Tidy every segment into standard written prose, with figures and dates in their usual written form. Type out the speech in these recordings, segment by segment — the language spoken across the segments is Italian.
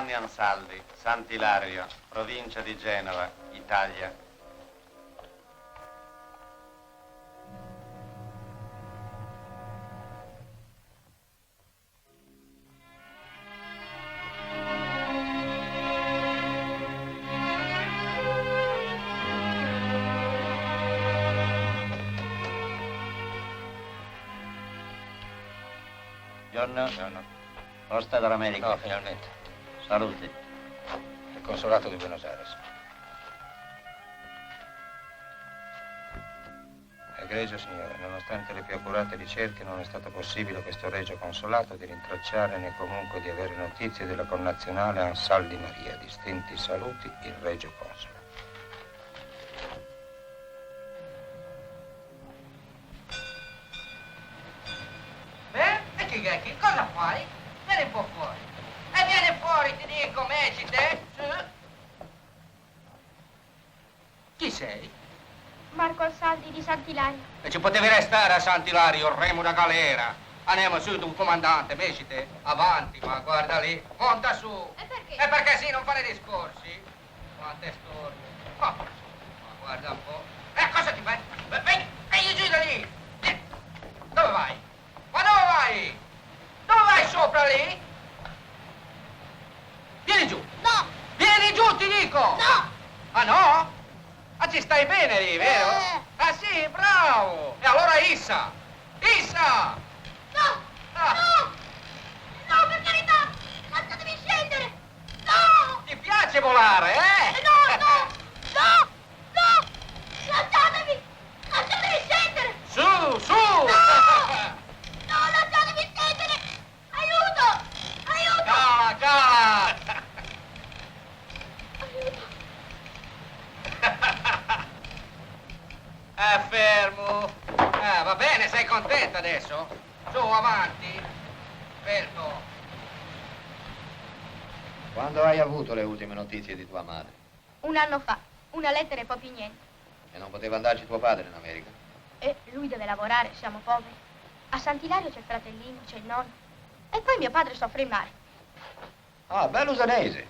Giovanni Ansaldi, Sant'Ilario, provincia di Genova, Italia. Buongiorno. Posta dall'America. No, finalmente. Saluti. Il consolato di Buenos Aires. Egregio signore, nonostante le più accurate ricerche non è stato possibile a questo regio consolato di rintracciare né comunque di avere notizie della connazionale Ansaldi Maria. Distinti saluti, il regio console. Che cosa fai? Vieni un po' fuori. E vieni fuori, ti dico, Mecite. Chi sei? Marco Ansaldi di Sant'Ilario. E ci potevi restare a Sant'Ilario, remo da galera. Andiamo su, tu comandante, Mecite. Avanti, ma guarda lì. Monta su. E perché? E perché sì, non fare discorsi. Quante storie. Oh, ma guarda un po'. E cosa ti fai? Vieni giù da lì. Dove vai? Ma dove vai? Dove vai sopra lì? Vieni giù. No! Vieni giù, ti dico. No! Ah, no? Ah, ci stai bene lì, vero? Ah, sì, bravo. E allora issa. Issa. No! Ah. No! No, per carità! Lasciatemi scendere! No! Ti piace volare, eh? No, no! No! No! Lasciatemi! Lasciatemi scendere! Su, su! No! No, lasciatemi scendere! Aiuto! Aiuto! Cala, cala! Aiuto! Fermo. Va bene, sei contenta adesso? Su, avanti. Fermo. Quando hai avuto le ultime notizie di tua madre? Un anno fa. Una lettera e poi più niente. E non poteva andarci tuo padre in America? E lui deve lavorare, siamo poveri. A Sant'Ilario c'è il fratellino, c'è il nonno. E poi mio padre soffre il mare. Ah, bello usanese.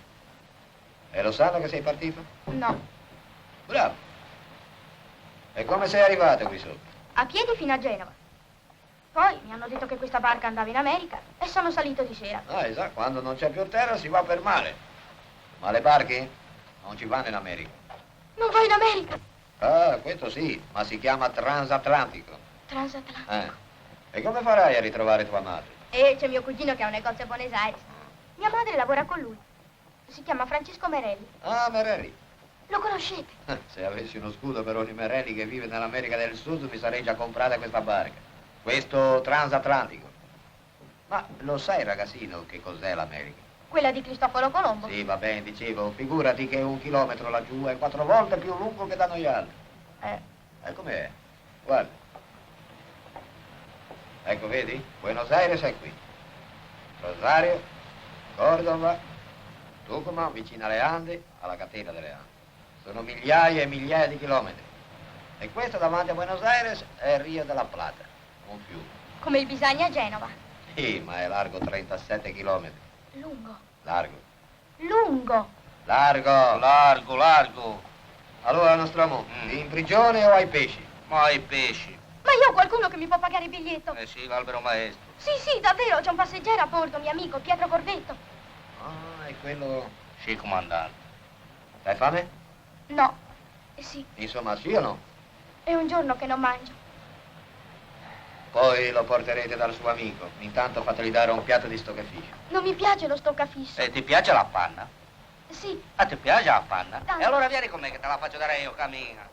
E lo sanno che sei partito? No. Bravo. E come sei arrivato qui sotto? A piedi fino a Genova. Poi mi hanno detto che questa barca andava in America e sono salito di sera. Ah, esatto, quando non c'è più terra si va per mare. Ma le barche non ci vanno in America. Non vai in America? Ah, questo sì, ma si chiama transatlantico. Transatlantico. E come farai a ritrovare tua madre? E c'è mio cugino che ha un negozio a Buenos Aires. Mia madre lavora con lui. Si chiama Francesco Merelli. Ah, Merelli. Lo conoscete? Se avessi uno scudo per ogni Merelli che vive nell'America del Sud mi sarei già comprata questa barca. Questo transatlantico. Ma lo sai, ragazzino, che cos'è l'America? Quella di Cristoforo Colombo. Sì, va bene, dicevo, figurati che 1 chilometro laggiù è 4 volte più lungo che da noi altri. E com'è? Guarda. Ecco, vedi? Buenos Aires è qui. Rosario, Cordova, Tucumán, vicino alle Ande, alla catena delle Ande. Sono migliaia e migliaia di chilometri. E questo davanti a Buenos Aires è il Rio della Plata, un fiume. Come il Bisagna a Genova. Sì, ma è largo 37 chilometri. Lungo. Largo. Lungo. Largo. Largo. Allora, Nostromo, in prigione o ai pesci? Ma i pesci. Ma io ho qualcuno che mi può pagare il biglietto. Eh sì, l'albero maestro. Sì, davvero, c'è un passeggero a bordo, mio amico, Pietro Corvetto. Ah, è quello... Sì, comandante. Hai fame? No. Sì, Insomma, sì o no? è un giorno che non mangio. Poi lo porterete dal suo amico. Intanto fateli dare un piatto di stoccafish. Non mi piace lo stoccafisso. E ti piace la panna? Sì. Ah, ti piace la panna? Tanto. E allora vieni con me che te la faccio dare io, cammina.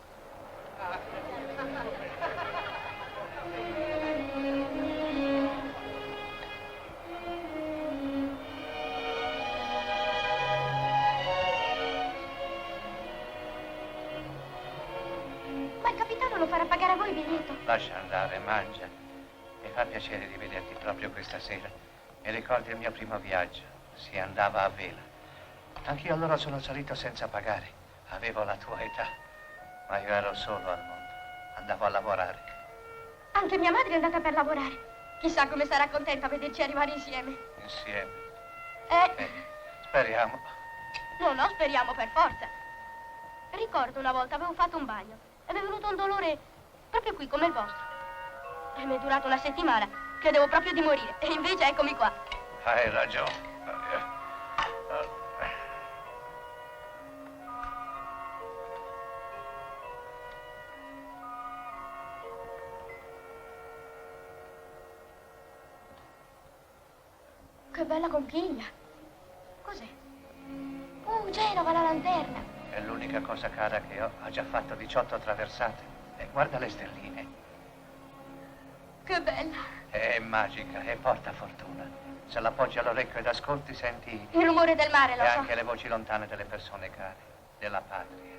Ma il capitano lo farà pagare a voi il biglietto. Lascia andare, mangia. Mi fa piacere di vederti proprio questa sera. Mi ricordi il mio primo viaggio. Si andava a vela. Anch'io allora sono salito senza pagare. Avevo la tua età. Ma io ero solo al mondo. Andavo a lavorare. Anche mia madre è andata per lavorare. Chissà come sarà contenta a vederci arrivare insieme. Insieme. Eh, Speriamo. No, speriamo per forza. Ricordo una volta avevo fatto un bagno e mi è venuto un dolore proprio qui, come il vostro. E mi è durato una settimana, credevo proprio di morire. E invece eccomi qua. Hai ragione. Che bella conchiglia. Cos'è? Genova, la lanterna. È l'unica cosa cara che ho. Ha già fatto 18 traversate. E guarda le sterline. Che bella. È magica e porta fortuna. Se l'appoggi all'orecchio ed ascolti, senti Il rumore del mare, lo e so. anche le voci lontane delle persone care, della patria.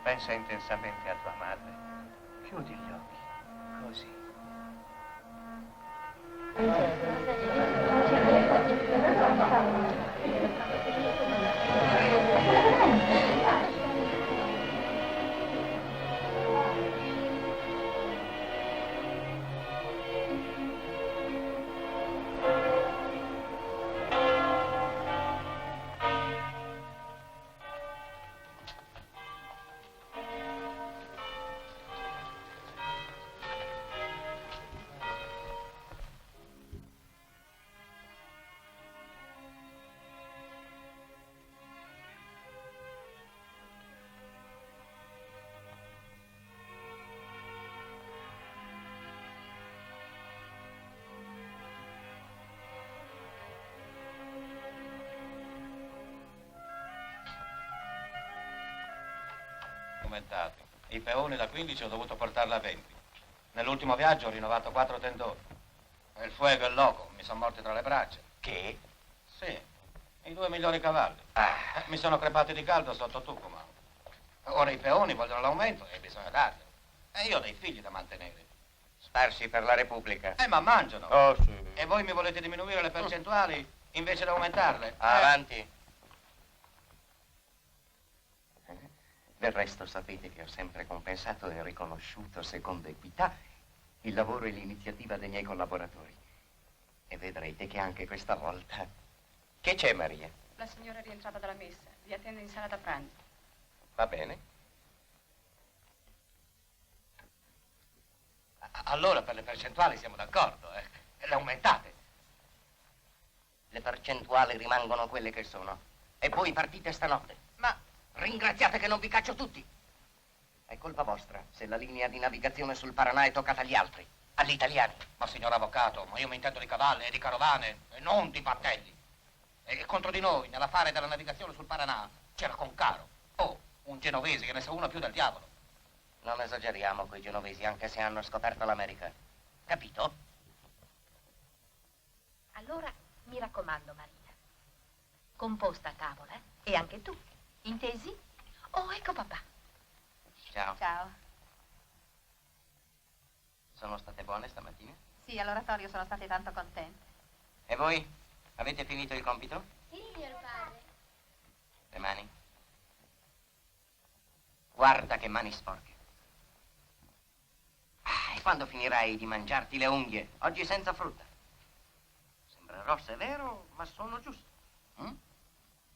Pensa intensamente a tua madre. Chiudi gli occhi, così. Aumentati. I peoni da 15 ho dovuto portarla a 20. Nell'ultimo viaggio ho rinnovato 4 tendoni. E il fuoco e il loco mi sono morti tra le braccia. Che? Sì, i 2 migliori cavalli. Mi sono crepati di caldo sotto Tucumán. Ora i peoni vogliono l'aumento e bisogna darglielo. E io ho dei figli da mantenere. Sparsi per la Repubblica. Ma mangiano. Oh, sì. E voi mi volete diminuire le percentuali invece di aumentarle? Avanti. Del resto sapete che ho sempre compensato e riconosciuto secondo equità il lavoro e l'iniziativa dei miei collaboratori. E vedrete che anche questa volta... Che c'è, Maria? La signora è rientrata dalla messa. Vi attende in sala da pranzo. Va bene. Allora per le percentuali siamo d'accordo, eh? E le aumentate. Le percentuali rimangono quelle che sono. E voi partite stanotte. Ma Ringraziate che non vi caccio tutti. È colpa vostra se la linea di navigazione sul Paranà è toccata agli altri, agli italiani. Ma signor avvocato, ma io mi intendo di cavalli e di carovane e non di battelli. E contro di noi, nell'affare della navigazione sul Paranà, c'era Concaro. Oh, un genovese che ne sa uno più del diavolo. Non esageriamo coi genovesi, anche se hanno scoperto l'America. Capito? Allora, mi raccomando, Marina. Composta a tavola, E anche tu. Intesi? Oh, ecco papà. Ciao. Ciao. Sono state buone stamattina? Sì, all'oratorio sono state tanto contente. E voi? Avete finito il compito? Sì, signor padre. Le mani? Guarda che mani sporche. E quando finirai di mangiarti le unghie? Oggi senza frutta. Sembra rossa, è vero, ma sono giusto.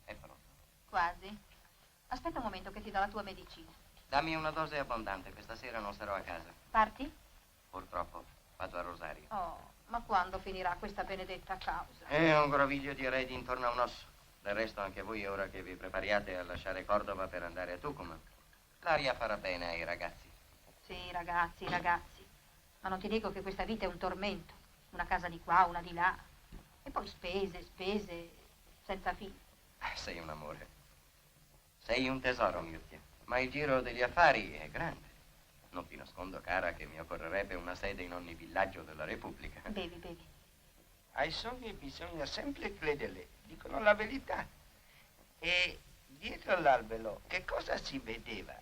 È pronto. Quasi. Aspetta un momento che ti do la tua medicina. Dammi una dose abbondante, questa sera non sarò a casa. Parti? Purtroppo vado a Rosario. Oh, ma quando finirà questa benedetta causa? È un groviglio di eredi intorno a un osso. Del resto anche voi è ora che vi prepariate a lasciare Cordova per andare a Tucumán. L'aria farà bene ai ragazzi. Sì, ragazzi, ragazzi. Ma non ti dico che questa vita è un tormento. Una casa di qua, una di là. E poi spese, senza fine. Sei un amore. Sei un tesoro, Mirtia. Ma il giro degli affari è grande. Non ti nascondo, cara, che mi occorrerebbe una sede in ogni villaggio della Repubblica. Bevi, bevi. Ai sogni bisogna sempre crederle, dicono la verità. E dietro l'albero che cosa si vedeva,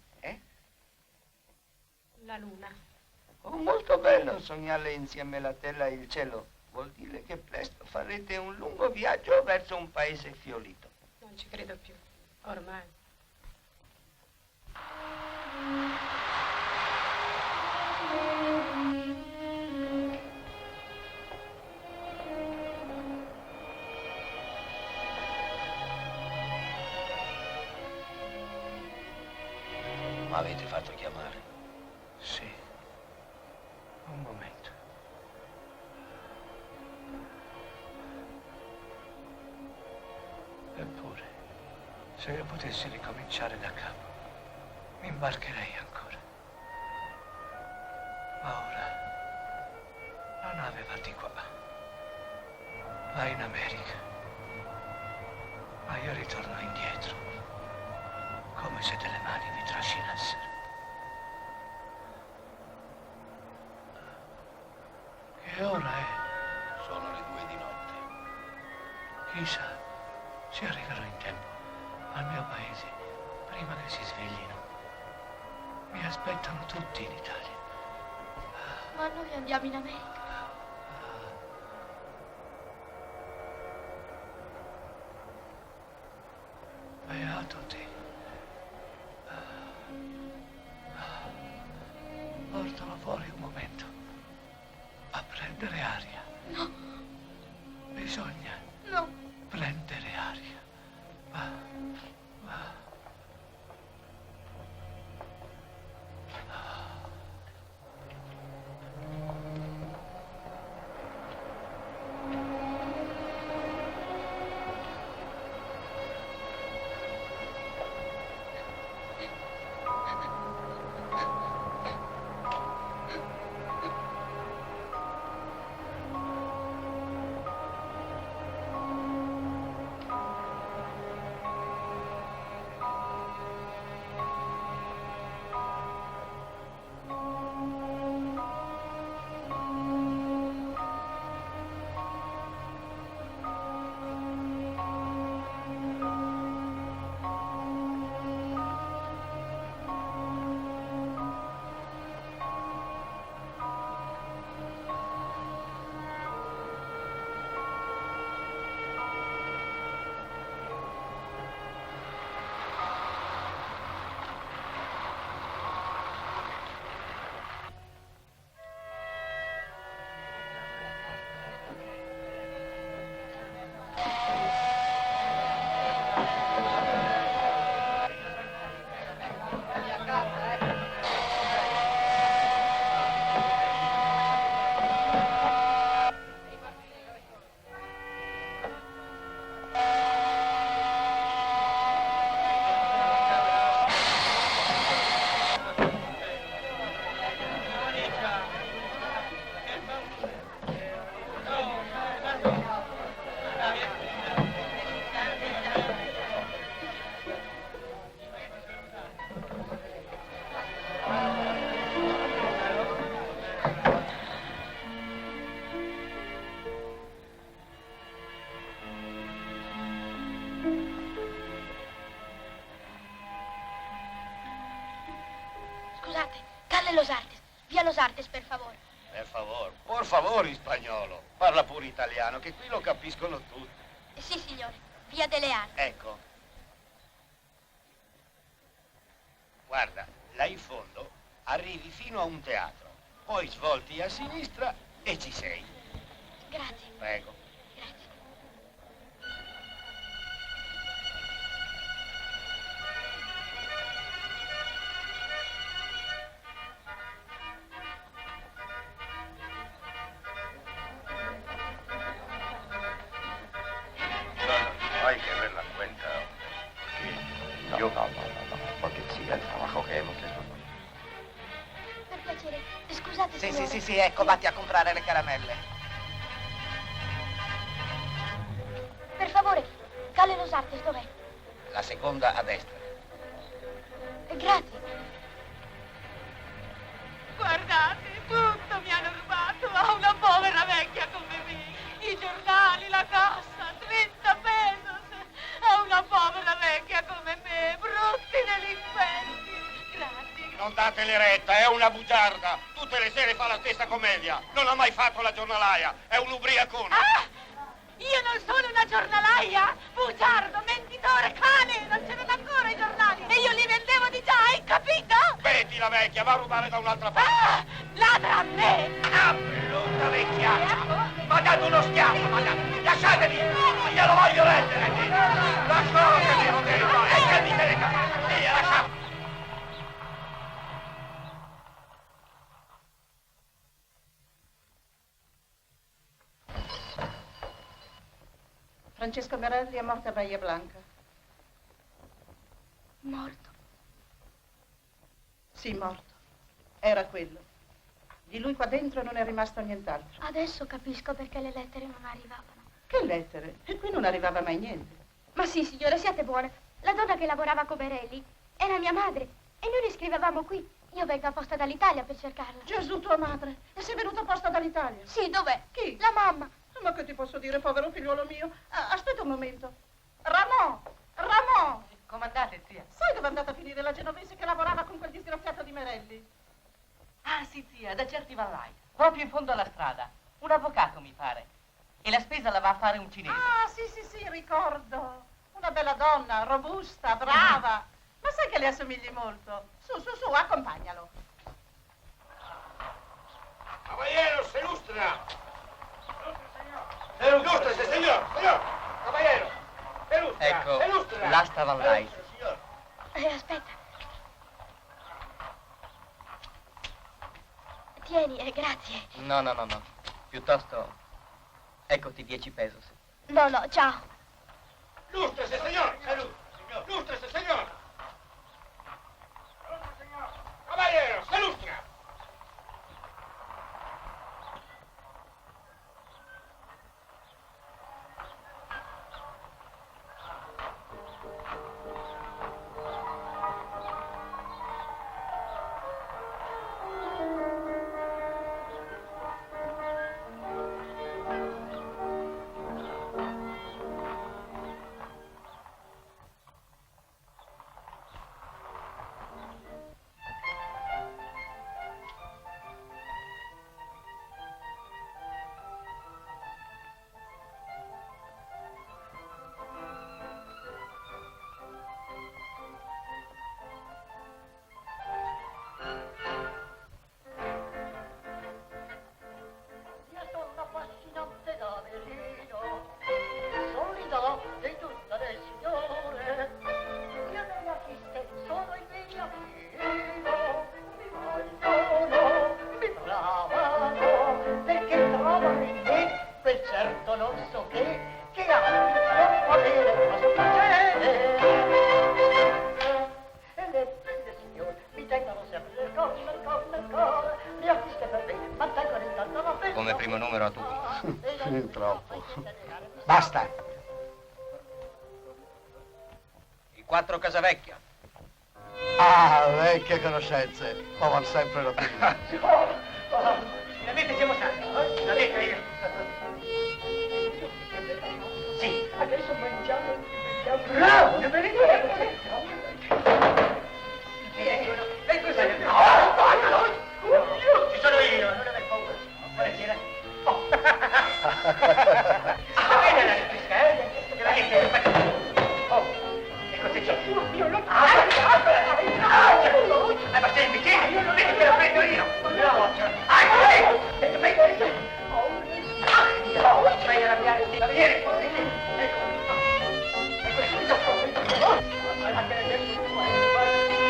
La luna. Oh, molto bello sognare insieme la terra e il cielo. Vuol dire che presto farete un lungo viaggio verso un paese fiorito. Non ci credo più. Ormai. avete fatto chiamare? Sì. Un momento. Eppure, se io potessi ricominciare da capo, mi imbarcherei ancora. Ma ora la nave va di qua. Va in America. Ma io ritorno indietro, come se delle mani mi trascinassero. Che ora è? Sono le 2 di notte. Chissà se arriverò in tempo al mio paese prima che si sveglino. Mi aspettano tutti in Italia. Ma noi andiamo in America. Beato te. Portalo fuori un momento. A prendere aria. No. Bisogna No. prendere aria. Va. Va. Scusate, Calle Los Artes. Via Los Artes, per favore. Per favore in spagnolo. Parla pure italiano, che qui lo capiscono tutti. Sì, signore. Via delle Arti. Ecco. Guarda, là in fondo arrivi fino a un teatro, poi svolti a sinistra e ci sei. Grazie. Prego. Grazie. No, hay que ver la cuenta. No, porque siga el trabajo que hemos hecho. Per piacere. Scusate, Sì, signore. sì, ecco, vatti a comprare le caramelle. Per favore, Calle Los Artes, dov'è? La seconda a destra. Grazie. Guardate, tutto mi hanno rubato a una povera vecchia come me. I giornali, la cassa, 30 pesos. A una povera vecchia come me, brutti delinquenti. Grazie. Non datele retta, è una bugiarda. Tutte le sere fa la stessa commedia. Non ha mai fatto la giornalaia, è un ubriacone. Ah! Io non sono una giornalaia, bugiardo, mentitore, cane, non ce n'è ancora i giornali e io li vendevo di già, hai capito? Vedi la vecchia, va a rubare da un'altra parte. Ah, ladra a me! Ah, brutta vecchiaccia! Ma date uno schiaffo, madame! Lasciatemi! Non glielo voglio rendere! Lasciatemi, lo detto! E che mi deve capire? Via, lasciatemi! Francesco Merelli è morto a Bahia Blanca. Morto. Sì, morto. Era quello. Di lui qua dentro non è rimasto nient'altro. Adesso capisco perché le lettere non arrivavano. Che lettere? E qui non arrivava mai niente. Ma sì, signore, siate buona. La donna che lavorava con Merelli era mia madre e noi le scrivevamo qui. Io vengo apposta dall'Italia per cercarla. Gesù, tua madre. E sei venuta apposta dall'Italia? Sì, dov'è? Chi? La mamma. Ma che ti posso dire, povero figliuolo mio? Aspetta un momento. Ramon! Ramon! Comandate, zia. Sai dove è andata a finire la genovese che lavorava con quel disgraziato di Merelli? Ah, sì, zia, da certi vallai. Proprio in fondo alla strada. Un avvocato, mi pare. E la spesa la va a fare un cinese. Ah, sì, ricordo. Una bella donna, robusta, brava. Ma sai che le assomigli molto? Su, accompagnalo. Caballero, se lustra! Se lustra, signor! Caballero! Se lustra! Ecco, se lustra! là stava lei. Aspetta. Tieni, grazie. No. Piuttosto, eccoti 10 pesos. No, ciao. Lustra, signor! Lustra, signor! Caballero, se lustra! Come primo numero a tu. Troppo. Basta. I 4 Casavecchia. Ah, vecchie conoscenze. Ma van sempre la prima. Finalmente siamo salvi. L'avete io. Sì, adesso mangiamo. Bravo, ne venite. Ci sono io, non aver paura. Buonasera. Bene la ripesca, Che la gente Oh, e cosa c'è? Io non... ma sei in bicchiere? Vedi che lo prendo io. Vai a arrabbiare, sì. Va bene.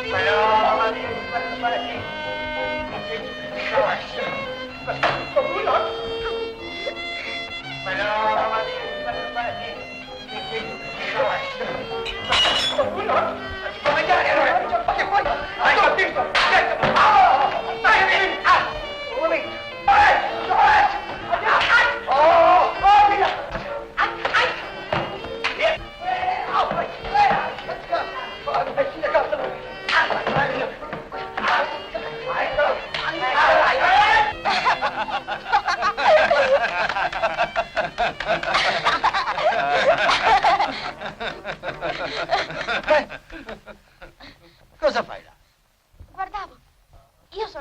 Ma no, ma Dio, guarda qui. Ma no, ma Dio, guarda qui. Ma si può mangiare allora? Ma che vuoi? Hai capito? Vai, vieni! Un momento! Cosa fai là? Guardavo.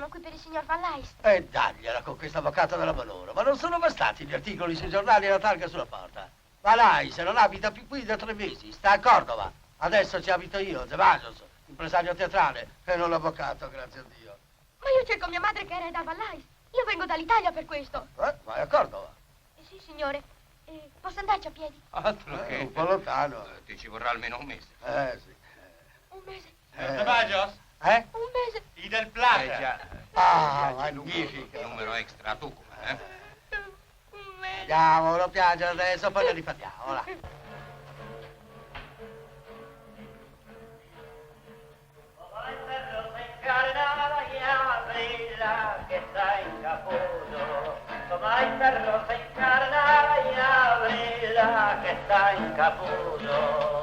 Qui per il signor Vallais. E dagliela con questo avvocato della malora. Ma non sono bastati gli articoli sui giornali e la targa sulla porta. Vallais non abita più qui da 3 mesi, sta a Cordova. Adesso ci abito io, Zevagos, impresario teatrale, e non l'avvocato, grazie a Dio. Ma io cerco mia madre che era da Vallais. Io vengo dall'Italia per questo. Vai a Cordova. Sì, signore. Posso andarci a piedi? Altro che... un po' lontano. Ti ci vorrà almeno un mese. Sì. Un mese. Zevagos? Un mese. I del Plata. già. Ah, magnifico. Numero extra a Tucumán, Un mese. Andiamo, non piangere adesso, poi ne riparliamo, là. caputo,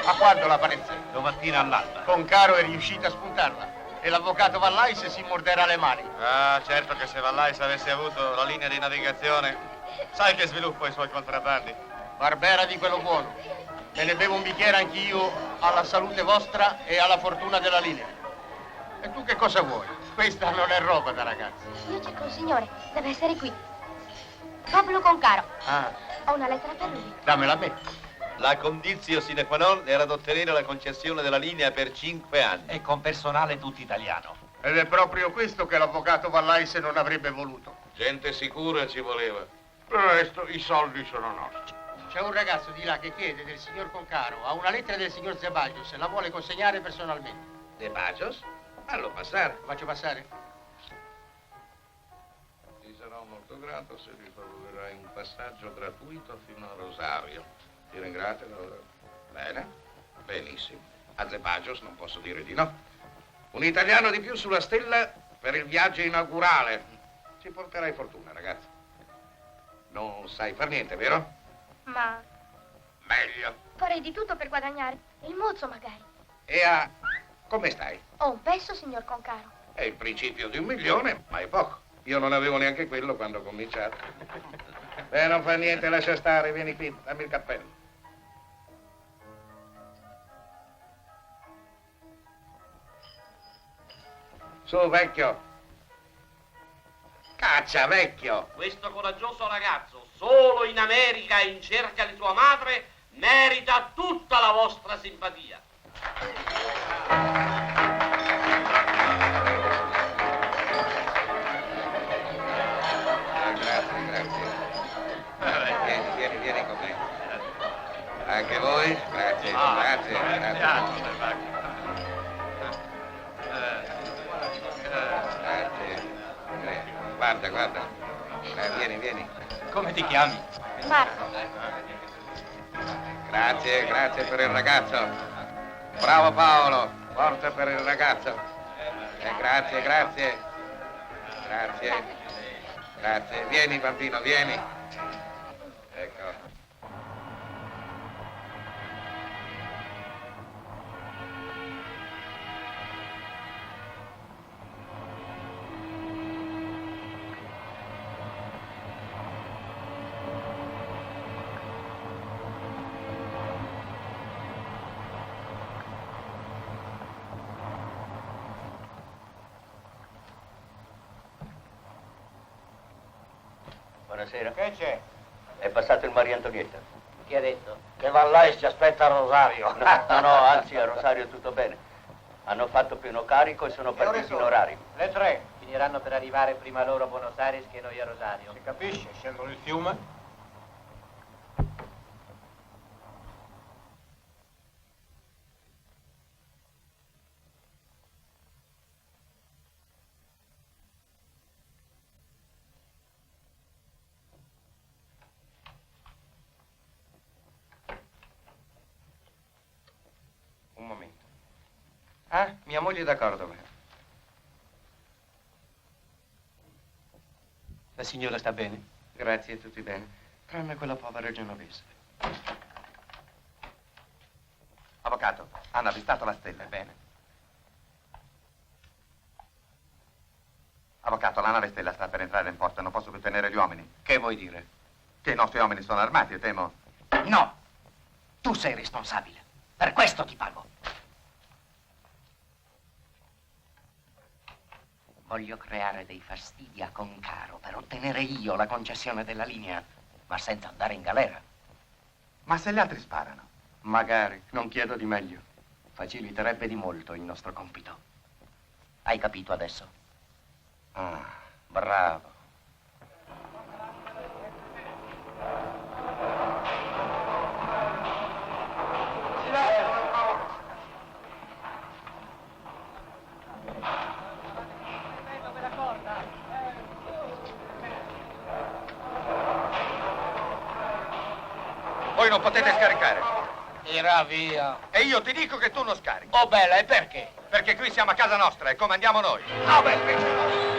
A quando la parezza? Domattina all'alba. Con Caro è riuscita a spuntarla. E l'avvocato Vallais si morderà le mani. Ah, certo che se Vallais avesse avuto la linea di navigazione, sai che sviluppo i suoi contrabbandi. Barbera di quello buono. Me ne bevo un bicchiere anch'io alla salute vostra e alla fortuna della linea. E tu che cosa vuoi? Questa non è roba da ragazzi. Io cerco il signore, deve essere qui. Pablo con Caro. Ah, Ho una lettera per lui. dammela a me. La condizio sine qua non era d'ottenere la concessione della linea per 5 anni. E con personale tutto italiano. Ed è proprio questo che l'avvocato Vallais non avrebbe voluto. Gente sicura ci voleva. Per il resto i soldi sono nostri. C'è un ragazzo di là che chiede del signor Concaro a una lettera del signor Zeballos se la vuole consegnare personalmente. De Bajos? Fallo passare. Lo faccio passare? Ti sarò molto grato se mi favorirai un passaggio gratuito fino a Rosario. Ti ringrazio. Bene, benissimo. A De Bajos non posso dire di no. Un italiano di più sulla stella per il viaggio inaugurale. Ci porterai fortuna, ragazzo. Non sai far niente, vero? Ma Meglio. farei di tutto per guadagnare. Il mozzo magari. E a... come stai? Ho un peso, signor Concaro. È il principio di 1 milione, ma è poco. Io non avevo neanche quello quando ho cominciato. Beh, non fa niente, lascia stare, vieni qui, dammi il cappello. Su, vecchio. Caccia, vecchio. Questo coraggioso ragazzo, solo in America in cerca di sua madre, merita tutta la vostra simpatia. Grazie. Vieni con me. Anche voi? Grazie, grazie. Guarda. Vieni. Come ti chiami? Marco. Grazie per il ragazzo. Bravo Paolo, forza per il ragazzo. Grazie. Vieni bambino, vieni. Ecco. Buonasera. Che c'è? È passato il Maria Antonietta. Chi ha detto? Che Vallais ci aspetta a Rosario. No, anzi, a Rosario tutto bene. Hanno fatto pieno carico e sono partiti in orario. Le 3. Finiranno per arrivare prima loro a Buenos Aires che noi a Rosario. Si capisce, scendono il fiume. Un momento. Ah, mia moglie è da Cordova. La signora sta bene? Grazie, tutti bene. Tranne quella povera genovese. Avvocato, hanno avvistato la stella. Bene. Avvocato, la nave Stella sta per entrare in porto, non posso più tenere gli uomini. Che vuoi dire? Che i nostri uomini sono armati e temo... No! Tu sei responsabile. Per questo ti pago. Voglio creare dei fastidi a Concaro per ottenere io la concessione della linea, ma senza andare in galera. Ma se gli altri sparano? Magari, non chiedo di meglio. Faciliterebbe di molto il nostro compito. Hai capito adesso? Ah, bravo. Voi non potete scaricare. Tira via. E io ti dico che tu non scarichi. Oh bella, e perché? Perché qui siamo a casa nostra e comandiamo noi. No, beh, invece no.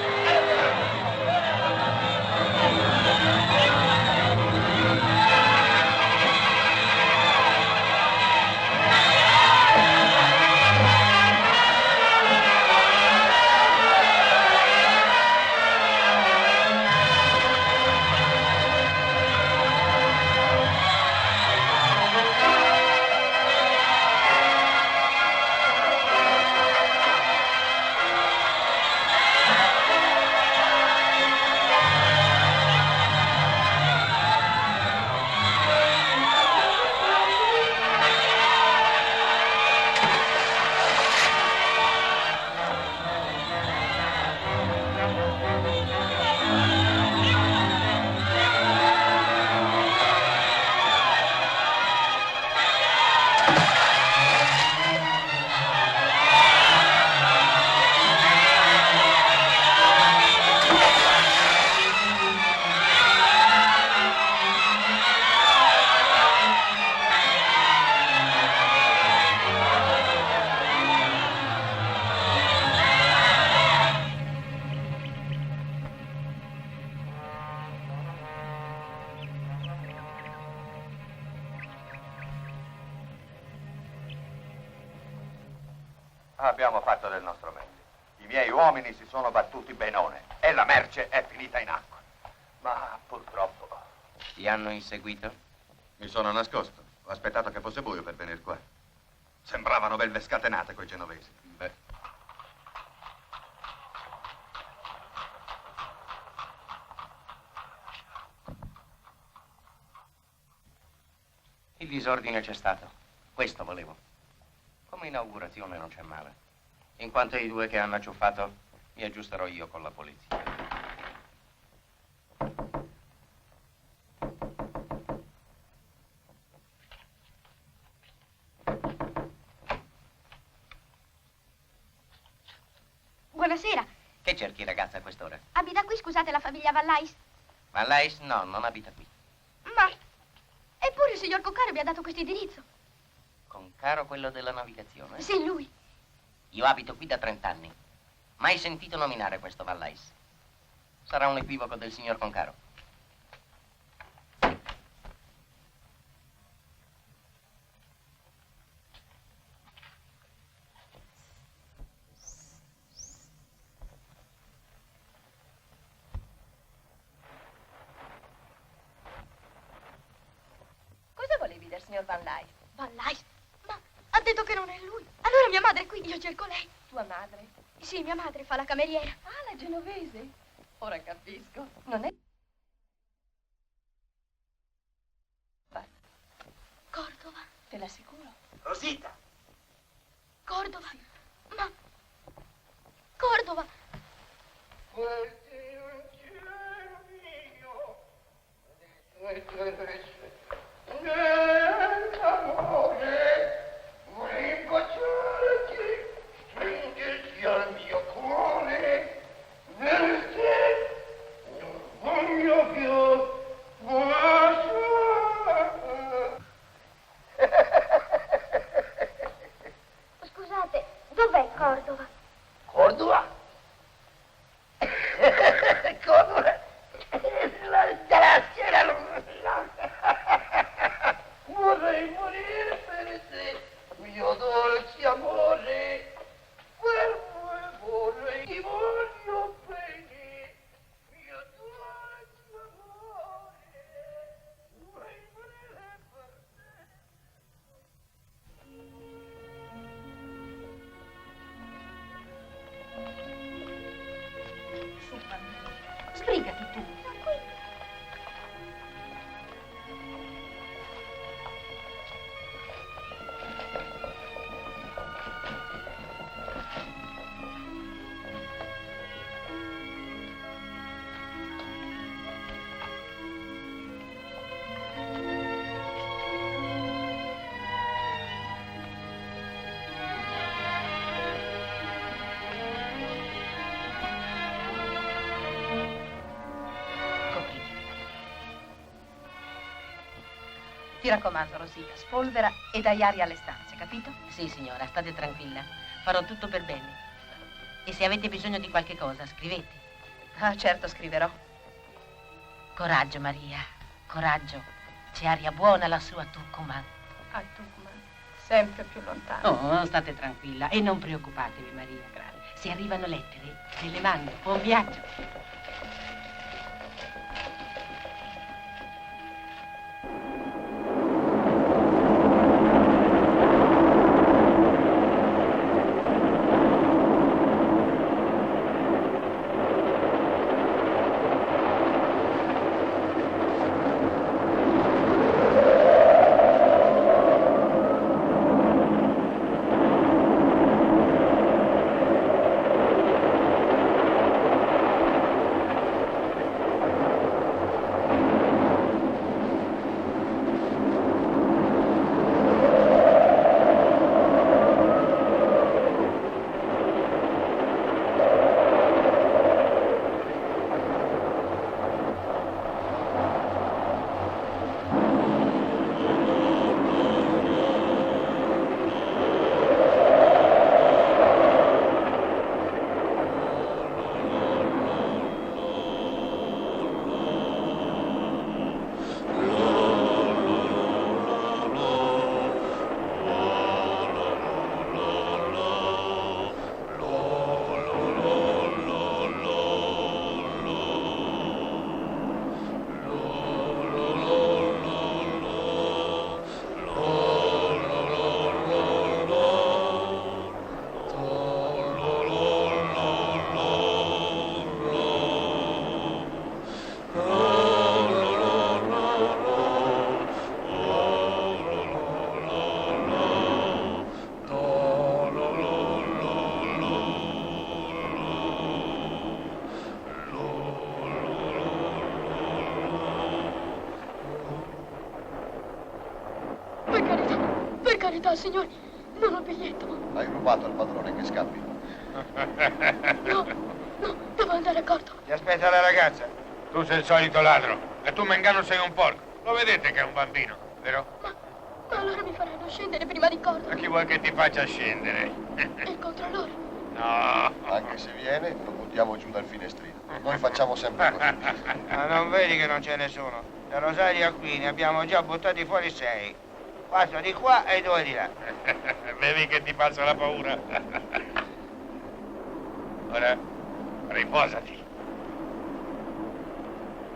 Abbiamo fatto del nostro meglio. I miei uomini si sono battuti benone e la merce è finita in acqua. Ma purtroppo... Ti hanno inseguito? Mi sono nascosto. Ho aspettato che fosse buio per venire qua. Sembravano belve scatenate quei genovesi. Beh. Il disordine c'è stato. Questo volevo. Come inaugurazione non c'è male. In quanto ai due che hanno acciuffato, mi aggiusterò io con la polizia. Buonasera. Che cerchi, ragazza, a quest'ora? Abita qui, scusate, la famiglia Vallais? Vallais? No, non abita qui. Ma... Eppure il signor Concaro mi ha dato questo indirizzo. Concaro, quello della navigazione? Sì, lui. Io abito qui da 30 anni. Mai sentito nominare questo Vallais. Sarà un equivoco del signor Concaro. Cosa volevi del signor Vallais? Vallais? Ma ha detto che non è lui. Allora mia madre è qui, io cerco lei. Tua madre? Sì, mia madre fa la cameriera. Ah, la genovese. Ora capisco. Non è Te l'assicuro. Rosita! Cordova. Ma... Cordova. Vorrei baciarti, stringerti al mio cuore, per te non voglio più baciare. Scusate, dov'è Cordova? Cordova? Cordova? La grazia, vorrei morire per te, mio dolce amore, per vorrei ti voglio bene, mio dolce amore, vorrei morire per te. Su, bambino. Sbrigati tu. Ti raccomando, Rosita, spolvera e dai aria alle stanze, capito? Sì, signora, state tranquilla. Farò tutto per bene. E se avete bisogno di qualche cosa, scrivete. Ah, certo, scriverò. Coraggio, Maria. Coraggio. C'è aria buona lassù a Tucumán. A Tucumán, sempre più lontano. Oh, state tranquilla e non preoccupatevi, Maria. Se arrivano lettere, ve le mando. Buon viaggio. Signore, non ho biglietto. Hai rubato al padrone, che scappi. No, devo andare a Cordova. Ti aspetta la ragazza. Tu sei il solito ladro e tu Mengano sei un porco. Lo vedete che è un bambino, vero? Ma allora mi faranno scendere prima di Cordova. Ma chi vuoi che ti faccia scendere? Il controllore. No. Anche se viene, lo buttiamo giù dal finestrino. Noi facciamo sempre così. Ma non vedi che non c'è nessuno? Da Rosario a qui ne abbiamo già buttati fuori 6. 4 di qua e 2 di là. Vedi che ti passa la paura? Ora, riposati.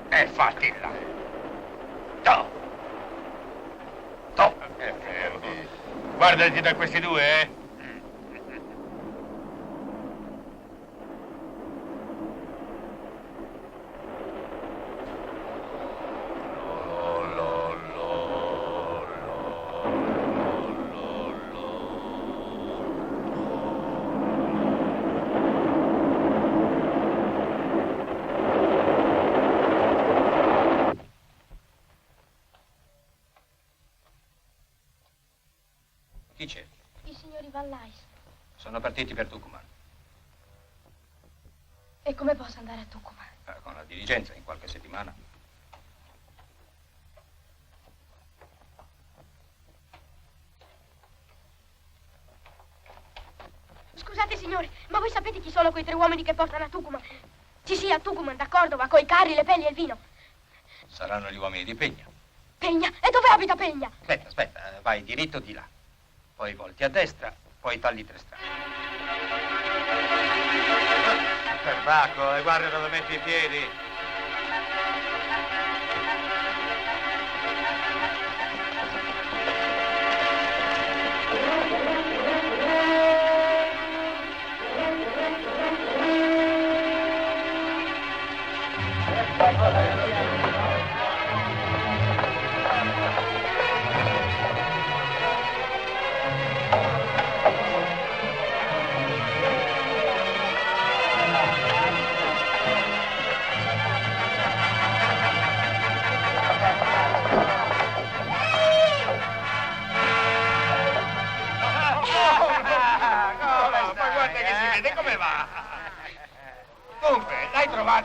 E fatti là. To. Guardati da questi due, eh? Chi c'è? I signori Van Lais. Sono partiti per Tucumán. E come posso andare a Tucumán? Con la diligenza, in qualche settimana. Scusate, signori, ma voi sapete chi sono quei 3 uomini che portano a Tucumán? Sì, a Tucumán, da Cordova, coi carri, le pelli e il vino. Saranno gli uomini di Pegna. Pegna? E dove abita Pegna? Aspetta, vai diritto di là. Poi volti a destra, poi tagli 3 strade. Perbacco, e guarda dove metti i piedi.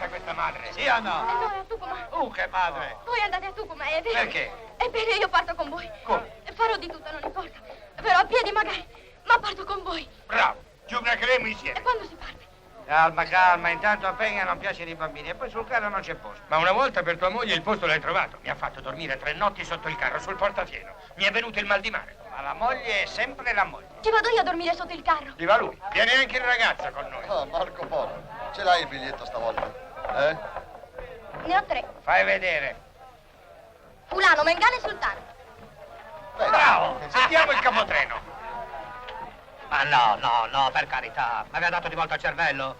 Questa madre, sì o no? No, a Tucumán. Che madre? Voi andate a Tucumán, è vero? Perché? Ebbene, io parto con voi. Come? Farò di tutto, non importa. Però a piedi magari, ma parto con voi. Bravo, ci ubriacheremo insieme. E quando si parte? Calma, calma, intanto a Pegna non piacciono i bambini e poi sul carro non c'è posto. Ma una volta per tua moglie il posto l'hai trovato. Mi ha fatto dormire 3 notti sotto il carro, sul portafieno. Mi è venuto il mal di mare. Ma la moglie è sempre la moglie. Ci vado io a dormire sotto il carro. Ci va lui. Viene anche il ragazzo con noi. Ah, Marco Polo, ce l'hai il biglietto stavolta? Ne ho 3. Fai vedere. Fulano, Mengano e Sultano. Bravo, sentiamo il capotreno. Ma no, per carità. Mi aveva dato di volta al cervello?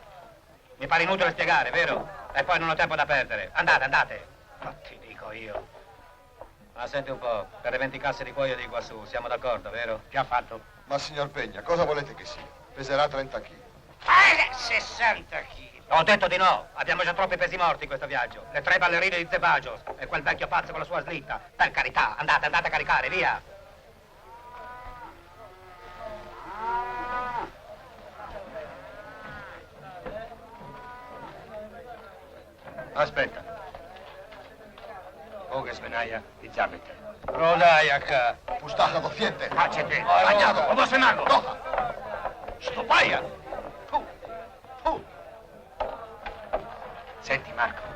Mi pare inutile spiegare, vero? E poi non ho tempo da perdere. Andate. Ma ti dico io. Ma senti un po', per le 20 casse di cuoio di quassù, siamo d'accordo, vero? Che ha fatto? Ma signor Pegna, cosa volete che sia? Peserà 30 kg. 60 kg. Ho detto di no, abbiamo già troppi pesi morti in questo viaggio. Le 3 ballerine di Zebagio e quel vecchio pazzo con la sua slitta. Per carità, andate a caricare, via. Aspetta. Che svenaia di zabete. Rodajaka. Pustaka do fiente. Facete, bagnato, come se mango. Doha. Stopaia. Tu. Senti, Marco.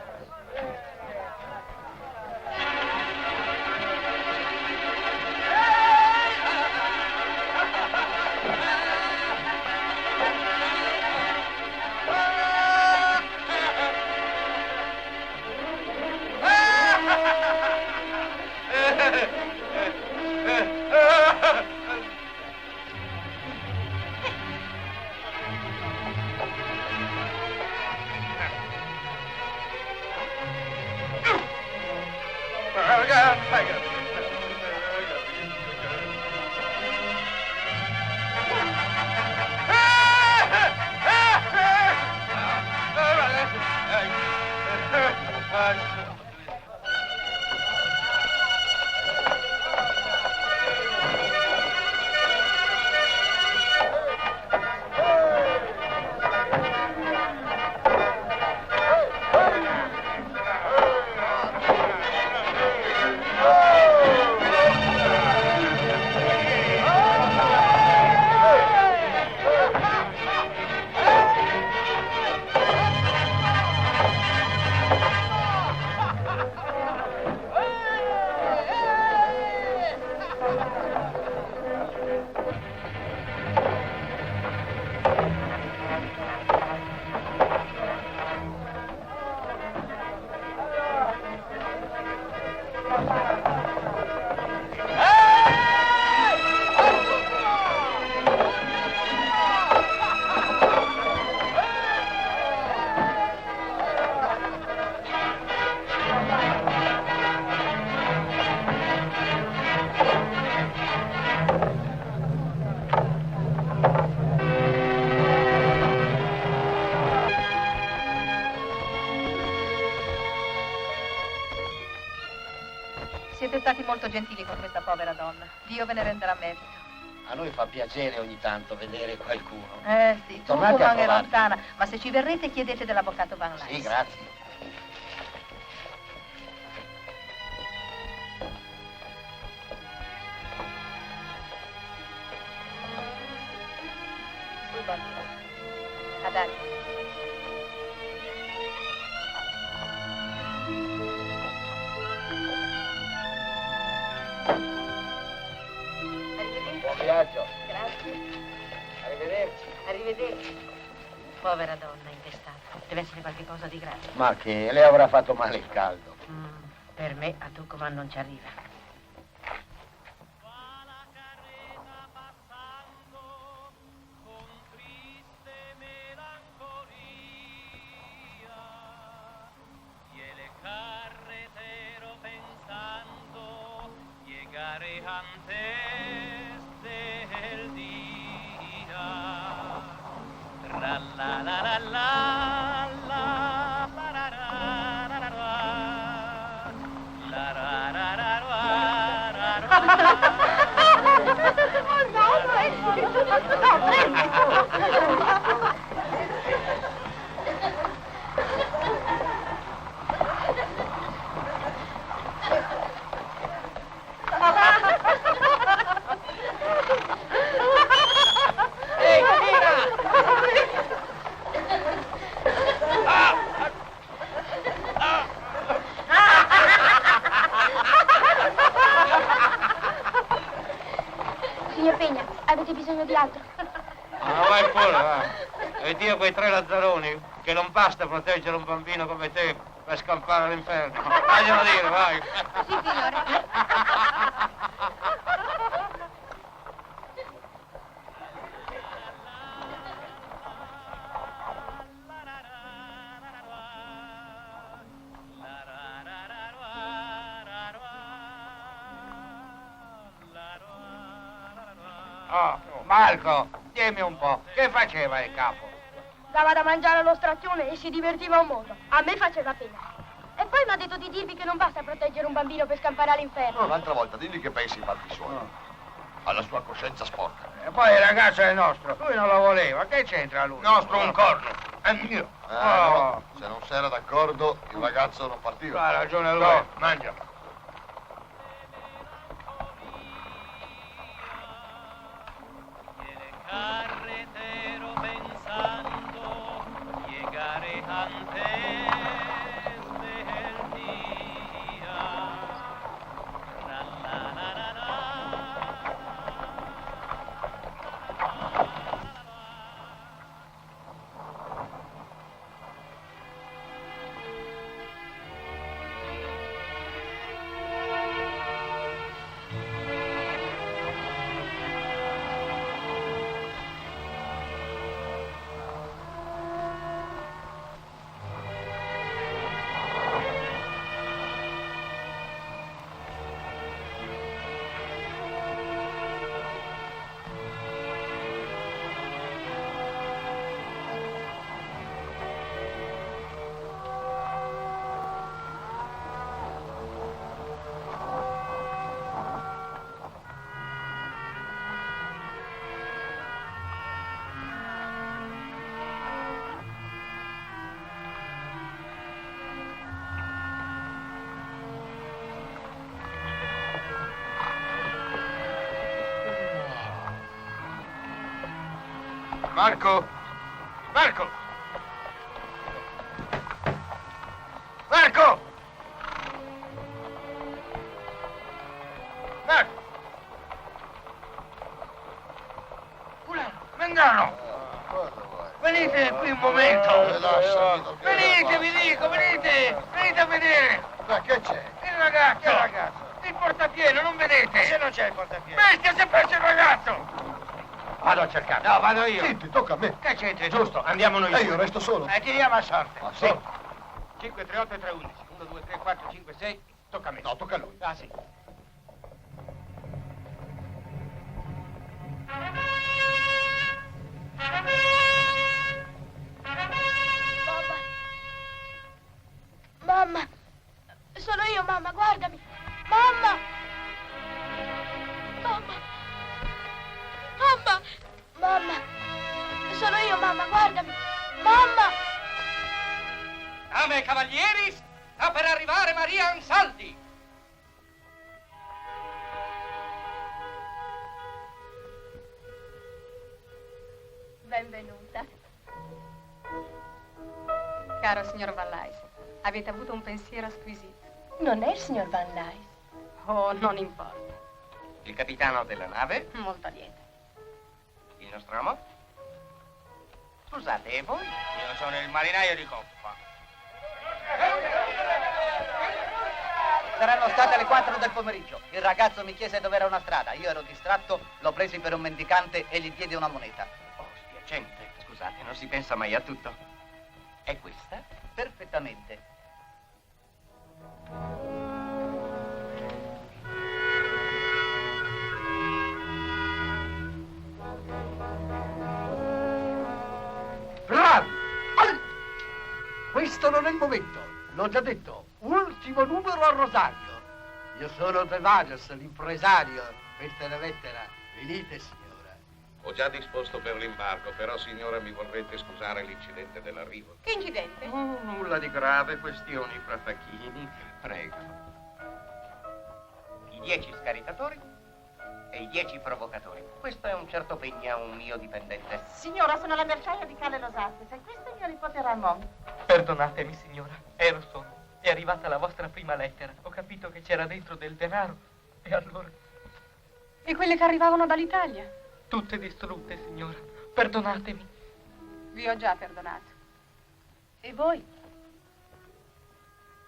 Siete stati molto gentili con questa povera donna. Dio ve ne renderà merito. A noi fa piacere ogni tanto vedere qualcuno. Sì, Tornate a Tucumán è trovarci. lontana, ma se ci verrete chiedete dell'avvocato Van Lais. Sì, grazie. Su, bambino. Adagio. Buon viaggio. Grazie. Arrivederci. Arrivederci. Povera donna intestata. Deve essere qualcosa di grave. Ma che le avrà fatto male il caldo? Per me a Tucumán non ci arriva. Antes del día, la la la la la la la la la Ehi, Tina! Signor Pegna, avete bisogno di altro? Ma vai pure, va. E Dio quei tre lazzaroni, che non basta proteggere un bambino come te per scampare all'inferno. Vaglielo dire, vai. Sì, signore. Oh, Marco, dimmi un po', che faceva il capo? Dava da mangiare allo straccione e si divertiva un mondo. A me faceva pena. E poi mi ha detto di dirvi che non basta proteggere un bambino per scampare all'inferno. Un'altra volta, digli che pensi i fatti suoi. Alla sua coscienza sporca. E poi il ragazzo è nostro, lui non lo voleva, che c'entra lui? Nostro un corno, è mio. No, se non si era d'accordo, il ragazzo non partiva. Ha ragione lui. No. Mangia. Carretero pensando llegaré antes del día. La la la la la. Marco! Marco! Marco! Marco! Fulano! Mengano! Venite qui un momento! Venite, vi dico, venite! Venite a vedere! Ma che c'è? Il ragazzo! Che ragazzo? Il portapieno, non vedete? Se non c'è il portapieno. Bestia, si è perso il ragazzo! Vado a cercare. No, vado io. Senti, tocca a me. Che c'entri? Giusto, andiamo noi. E io resto solo. Tiriamo a sorte. A sorte? 5, 3, 8 e 3, 11. 1, 2, 3, 4, 5, 6. Tocca a me. No, tocca a lui. Ah, sì. Mamma! Sono io, mamma, guardami! Mamma! Mamma! benvenuta. Caro signor Van Lais, avete avuto un pensiero squisito. Non è il signor Van Lais? Oh, non importa. Il capitano della nave? Molto lieto. Il Nostromo? Scusate, e voi? Io sono il marinaio di Coppa. Saranno state le 4 del pomeriggio. Il ragazzo mi chiese dove era una strada. Io ero distratto, l'ho presi per un mendicante e gli diedi una moneta. Oh, spiacente. Scusate, non si pensa mai a tutto. È questa? Perfettamente. Bravi! Questo non è il momento, l'ho già detto. Ultimo numero a Rosario. Io sono De Varios, l'impresario. Questa è la lettera. Venite, signora. Ho già disposto per l'imbarco, però, signora, mi vorrete scusare l'incidente dell'arrivo. Che incidente? Oh, nulla di grave, questioni fra facchini. Prego. I 10 scaricatori e i 10 provocatori. Questo è un certo pegna, un mio dipendente. Signora, sono la merciaia di Cale Losastes e questo è mio nipote Ramon. Perdonatemi, signora, ero sonno. È arrivata la vostra prima lettera. Ho capito che c'era dentro del denaro. E allora? E quelle che arrivavano dall'Italia? Tutte distrutte, signora. Perdonatemi. Vi ho già perdonato. E voi?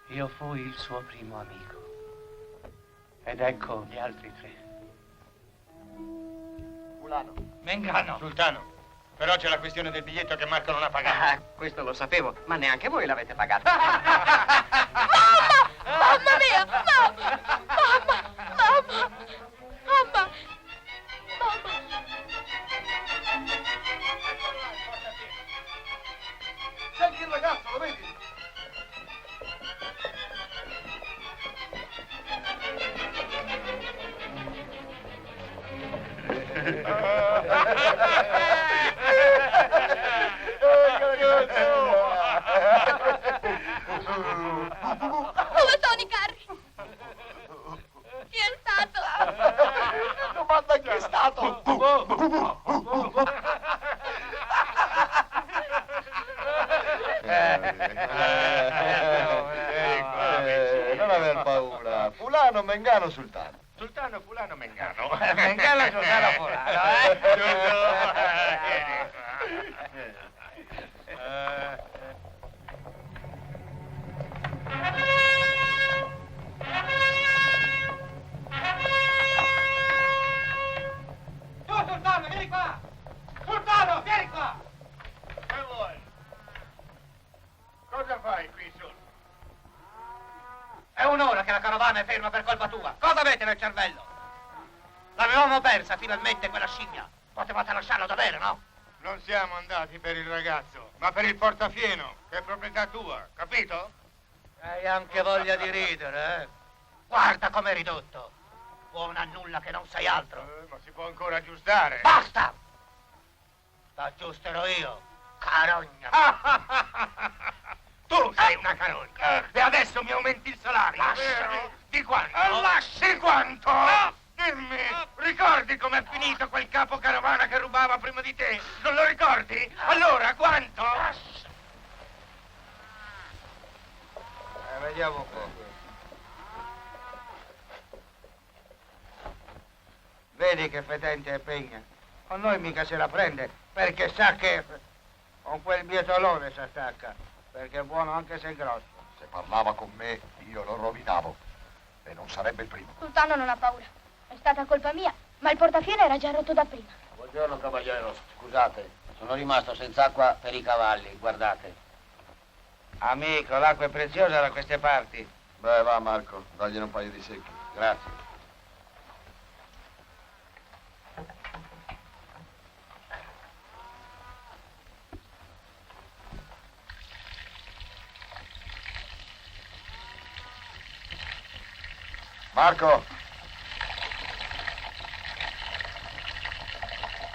Io fui il suo primo amico. Ed ecco gli altri 3. Fulano. Mengano. Sultano. Però c'è la questione del biglietto che Marco non ha pagato. Ah, questo lo sapevo, ma neanche voi l'avete pagato. Mamma mia! Mamma! Mamma! Mamma! Mamma! Mamma! Senti il ragazzo, lo vedi? Dove sono i carri? Chi è stato? Domanda chi è stato? Non aver paura. Fulano, Mengano, Sultano. Sultano, Fulano, Mengano. Mengano, Sultano, Fulano, Tu, Sultano, vieni qua! Sultano, vieni qua! Che vuoi? Cosa fai qui su? È un'ora che la carovana è ferma per colpa tua. Cosa avete nel cervello? L'avevamo persa finalmente quella scimmia. Potevate lasciarlo da bere, no? Non siamo andati per il ragazzo, ma per il portafieno, che è proprietà tua, capito? Hai anche voglia di ridere, eh? Guarda com'è ridotto. Buona a nulla che non sei altro. Ma si può ancora aggiustare. Basta! T'aggiusterò io, carogna. Tu sei una carogna. E adesso mi aumenti il salario, vero? Di quanto? Di quanto? Dimmi, ricordi com'è finito quel capo carovana che rubava prima di te? Non lo ricordi? Allora, quanto? Vediamo un po'. Vedi che fetente è Pegna. Con noi mica se la prende, perché sa che con quel bietolone si attacca, perché è buono anche se è grosso. Se parlava con me, io lo rovinavo. E non sarebbe il primo. Sultano non ha paura. È stata colpa mia, ma il portafieno era già rotto da prima. Buongiorno, cavaliero. Scusate, sono rimasto senza acqua per i cavalli, guardate. Amico, l'acqua è preziosa da queste parti. Beh, va Marco, dagliene un paio di secchi. Grazie. Marco!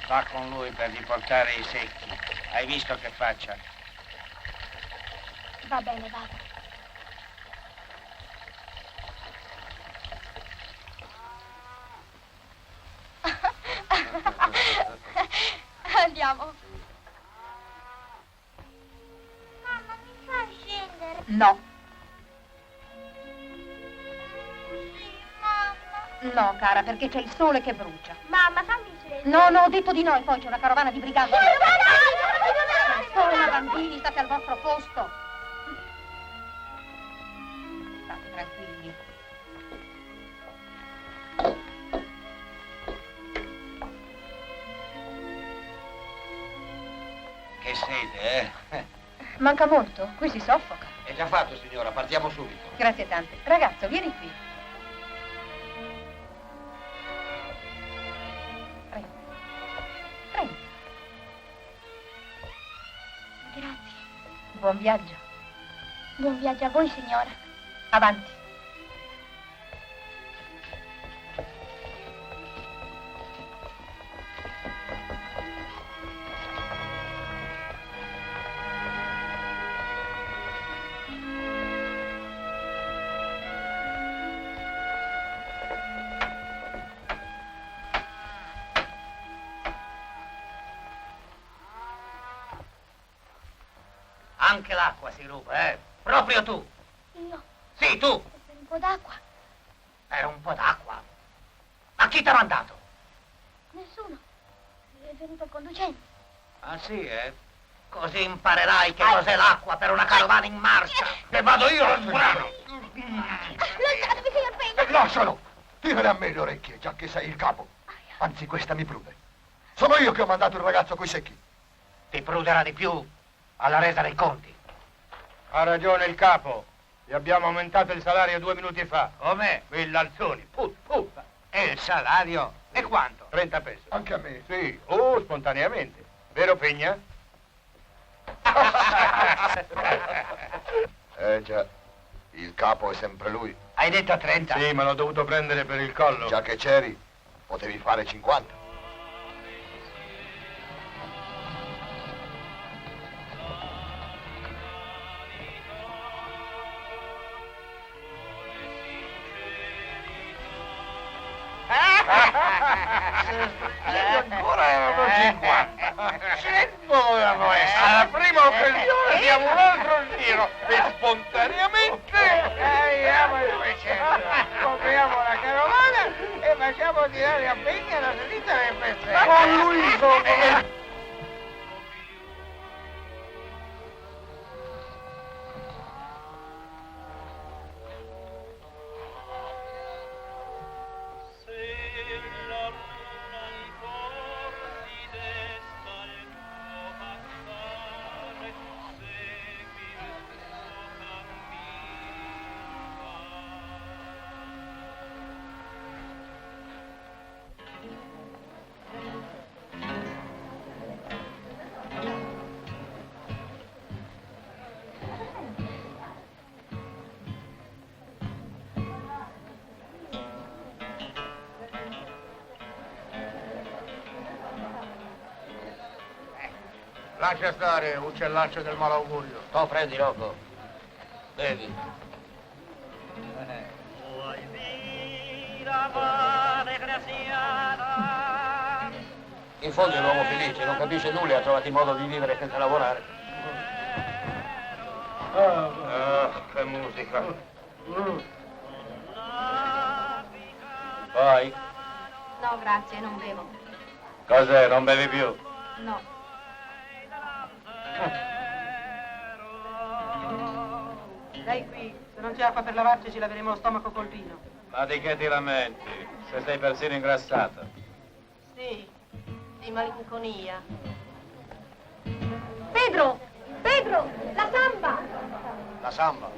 Va con lui per riportare i secchi. Hai visto che faccia? Va bene, vado. Andiamo. No. No, cara, perché c'è il sole che brucia. Mamma, fammi scendere. No, no, ho detto di no e poi c'è una carovana di briganti. Sono bambini, state al vostro posto. State tranquilli. Che sete, eh? Manca molto, qui si soffoca. È già fatto, signora, partiamo subito. Grazie tante. Ragazzo, vieni qui. Prendi. Prendi. Grazie. Buon viaggio. Buon viaggio a voi, signora. Avanti. Anche l'acqua si ruba, eh? Proprio tu. Io? Sì, tu. Per un po' d'acqua? Per un po' d'acqua. Ma chi ti ha mandato? Nessuno. È venuto il conducente. Ah, sì, eh? Così imparerai che cos'è l'acqua per una carovana in marcia. Che vado io al brano. Lasciatemi, signor Pegno. Lascialo! Tirale a me le orecchie, già che sei il capo. Anzi, questa mi prude. Sono io che ho mandato il ragazzo coi secchi. Ti pruderà di più alla resa dei conti. Ha ragione il capo. Gli abbiamo aumentato il salario 2 minuti fa. Come? Villalzoni. Put. E il salario? E quanto? 30 pesos. Anche a me. Sì, spontaneamente. Vero Pegna? Già, il capo è sempre lui. Hai detto 30? Sì, ma l'ho dovuto prendere per il collo. Già che c'eri, potevi fare 50. Ancora erano 50. 100 dovevano essere. Alla prima occasione diamo un altro giro e spontaneamente arriviamo ai 200. Compriamo la carovana e facciamo tirare a Pegna la salita del pezzetto. Con lui sopra. Lascia stare, uccellaccio del malaugurio. Tu prendi, Rocco. Bevi. In fondo è un uomo felice, non capisce nulla e ha trovato il modo di vivere senza lavorare. Che musica. Poi? No, grazie, non bevo. Cos'è, non bevi più? No. Dai qui, se non c'è acqua per lavarci ci laveremo lo stomaco col vino. Ma di che ti lamenti? Se sei persino ingrassata. Sì, di malinconia. Pedro! Pedro! La samba! La samba.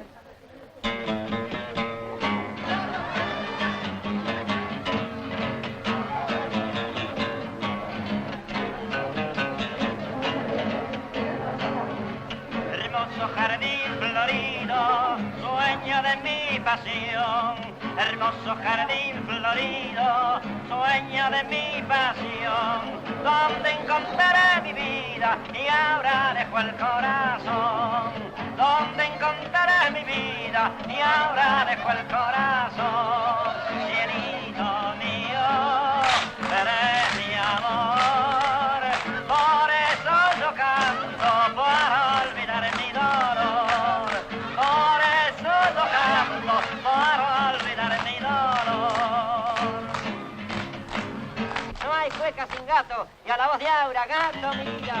Hermoso jardín florido, sueño de mi pasión. Hermoso jardín florido, sueño de mi pasión. Donde encontraré mi vida y ahora dejo el corazón. Donde encontraré mi vida y ahora dejo el corazón. Cielito mío, eres mi amor. Por eso yo canto para olvidar mi dolor. Por hueca sin gato y a la voz de Aura, gato mío.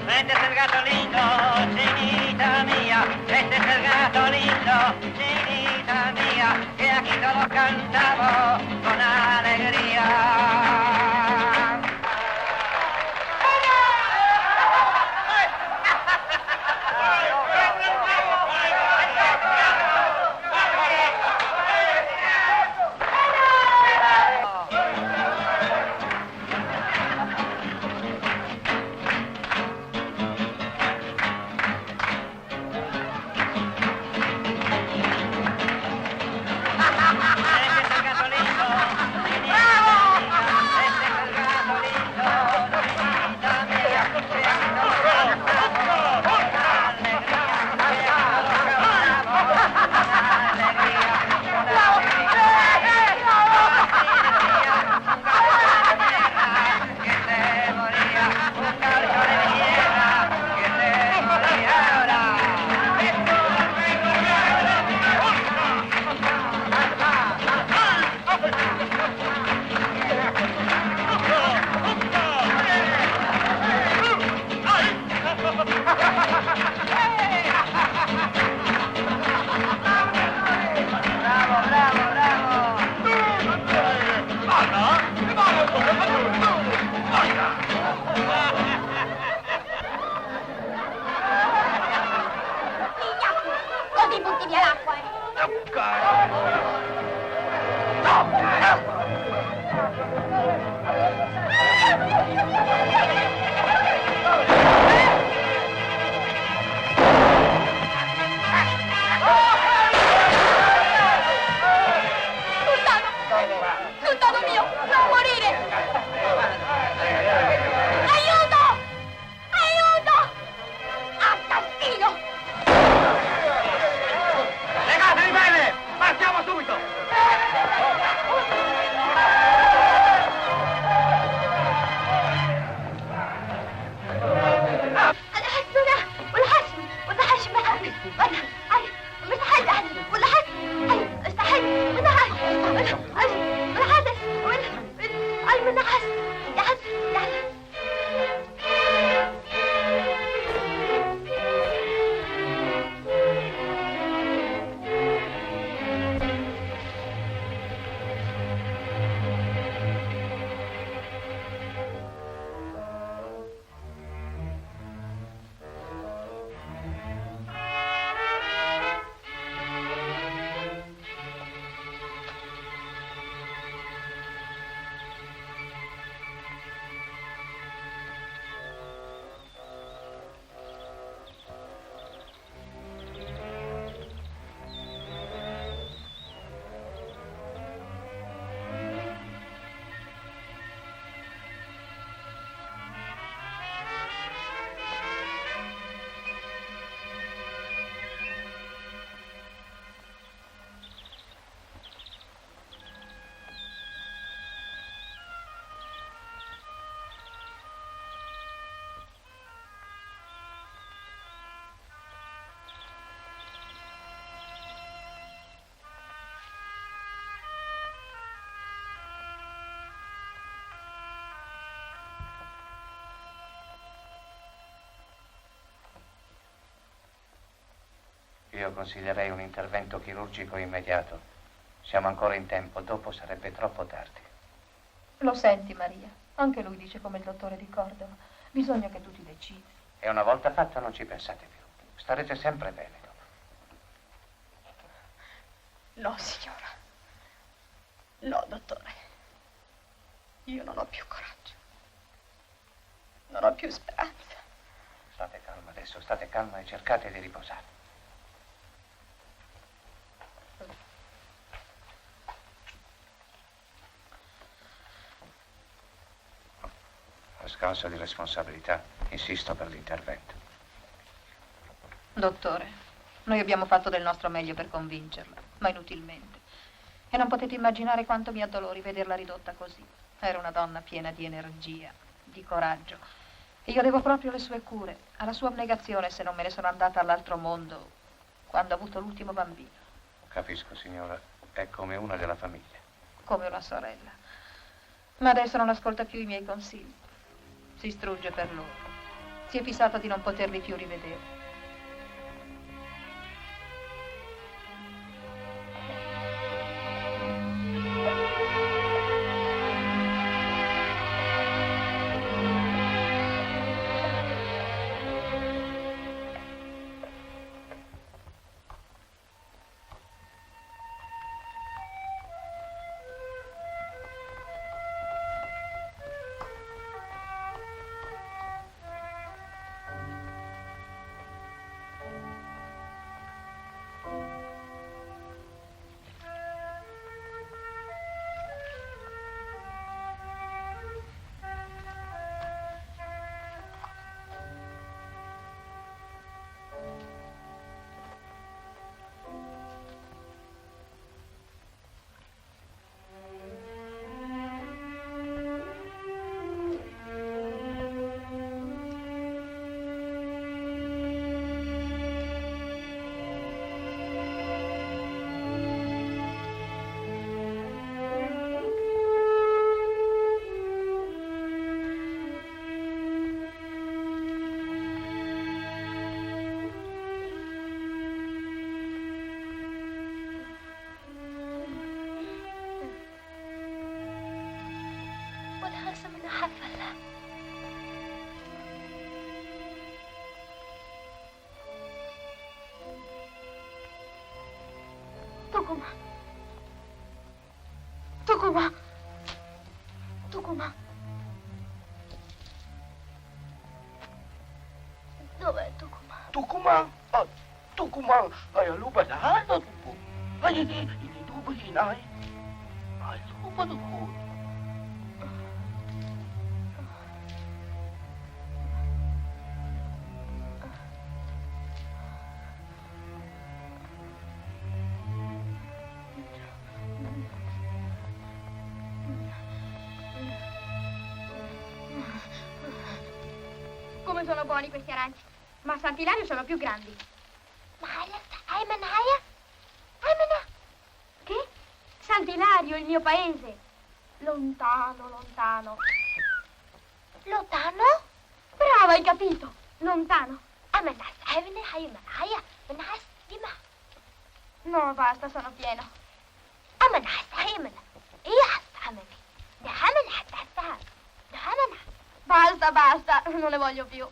Este es el gato lindo, chinita mía. Este es el gato lindo, chinita mía. Que aquí todos cantamos con alegría. Così butti via l'acqua. Sultano mio, non morire! Aiuto! Aiuto! Assassino! Legatevi bene! Partiamo subito! Io consiglierei un intervento chirurgico immediato. Siamo ancora in tempo, dopo sarebbe troppo tardi. Lo senti, Maria? Anche lui dice come il dottore di Cordova. Bisogna che tu ti decidi. E una volta fatto non ci pensate più. Starete sempre bene dopo. No, signora. No, dottore. Io non ho più coraggio. Non ho più speranza. State calma adesso, state calma e cercate di riposare. A scanso di responsabilità, insisto per l'intervento. Dottore, noi abbiamo fatto del nostro meglio per convincerla, ma inutilmente. E non potete immaginare quanto mi addolori vederla ridotta così. Era una donna piena di energia. di coraggio. E io devo proprio le sue cure, alla sua abnegazione se non me ne sono andata all'altro mondo quando ho avuto l'ultimo bambino. Capisco, signora. È come una della famiglia. Come una sorella. Ma adesso non ascolta più i miei consigli. Si strugge per loro. Si è fissata di non poterli più rivedere. Tucumán. Dov'è Tucumán? Tucumán? Tucumán, ay lupa na hana po. Ay hindi lupa hinay. Ay lupa na po. Come sono buoni questi aranci, ma a Sant'Ilario sono più grandi. Che? Sant'Ilario, il mio paese. Lontano, lontano. Lontano? Brava, hai capito. Lontano. No, basta, sono pieno. Basta, basta, non ne voglio più.